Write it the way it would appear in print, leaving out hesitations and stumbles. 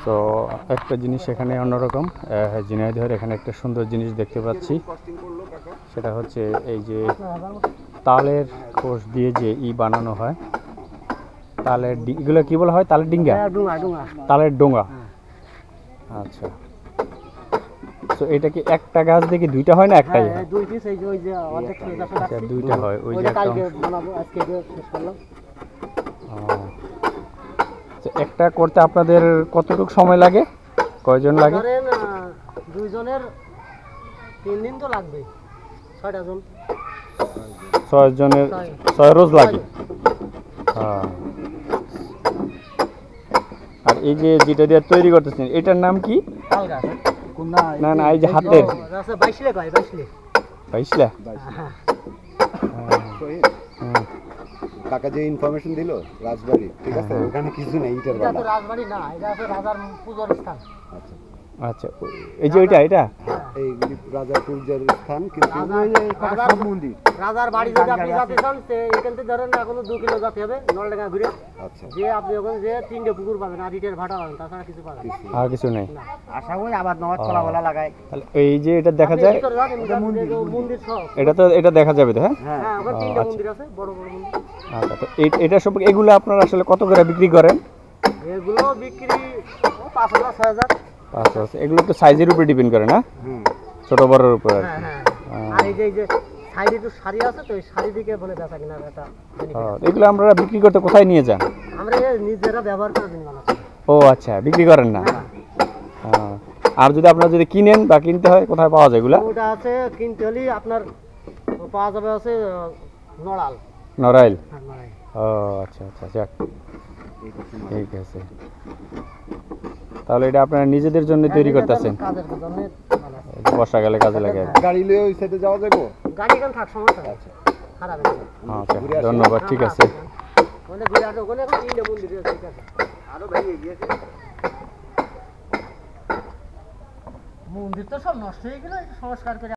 তো একটা জিনিস এখানে অন্যরকম, ঝিনাইদহের এখানে একটা সুন্দর জিনিস দেখতে পাচ্ছি, সেটা হচ্ছে এই যে তালের কোষ দিয়ে যে বানানো হয়, তালের এগুলো কি বলা হয়? তালের ডিঙ্গা, তালের ডোঙা। আচ্ছা, তো এটা কি একটা গাছ দেখি দুইটা হয় না একটাই? আচ্ছা, দুইটা হয়। ওই যে একটা করতে আপনাদের কতটুকু সময় লাগে? কয়জন লাগে? দুইজনের 3 দিন তো লাগবে। 6টা জন, 6 জনের 6 রোজ লাগে। হ্যাঁ। আর এই যে যেটা দিয়ে তৈরি করতেছেন এটার নাম কি? তাল গাছ। না না, এই যে হাতের আছে 22 কয় 22 22 কাকা যে ইনফরমেশন দিল রাজবাড়ি, ঠিক আছে, ওখানে কিছু নেই। এটা তো রাজবাড়ি না, এটা আছে রাজার পূজার স্থান। আচ্ছা আচ্ছা, এই যে এটা এইগুলি রাজার পূজার স্থান, কিন্তু সব মন্দির রাজার বাড়ি যদি আপনি যেতে চান এখান থেকে ধরেন এখনো 2 কিলো যেতে হবে নলডাঙ্গা ঘুরে। আচ্ছা, যে আপনি ওখানে যে 3টে পুকুর পাবেন আর ইটের ভাটা পাবেন, তাছাড়া কিছু পাবেন আর কিছু নেই। আশা করি আবার নবাজ কলা বলা লাগায়। তাহলে এই যে এটা দেখা যায়, মন্দির সব এটা দেখা যাবে তো? হ্যাঁ হ্যাঁ, ওখানে 3টা মন্দির আছে, বড় বড় মন্দির। আচ্ছা, তো এটা সব এগুলো আপনারা আসলে কত করে বিক্রি করেন? এগুলো বিক্রি 5,000 6,000। আচ্ছা আচ্ছা, এগুলো তো সাইজের উপরে ডিপেন্ড করে না, ছোট বড়র উপর আর কি। আর এই যে সাইডে তো শাড়ি আছে, তো এই শাড়ি দিকে বলে বেচা কিনা একটা। এগুলো আমরা বিক্রি করতে কোথায় নিয়ে যান? আমরা নিজেরা ব্যবহার করে দিন বানাচ্ছি। ও আচ্ছা, বিক্রি করেন না? আর যদি আপনারা যদি কিনেন বা কিনতে হয়, কোথায় পাওয়া যায় এগুলা? ওটা আছে কিনতে হলে আপনার পাওয়া যাবে আছে নড়াইল। নড়াইল? ও আচ্ছা আচ্ছা, যাক ঠিক আছে। তাহলে এটা আপনারা নিজেদের জন্য তৈরি করতেছেন? কাজের জন্য বর্ষাকালে কাজে লাগে। গাড়ি নিয়ে ওই সাইডে যাওয়া যাবে? গাড়ি কেন থাক, সমস্যা আছে। খারাপ আচ্ছা, ধন্যবাদ, ঠিক আছে। ওখানে ঘুরে আসো, ওখানে এখন 3টে মন্দির আছে, ঠিক আছে। আরো ভাই এগিয়ে আছে, মন্দির তো সব নষ্ট হয়ে গেল, সংস্কার করে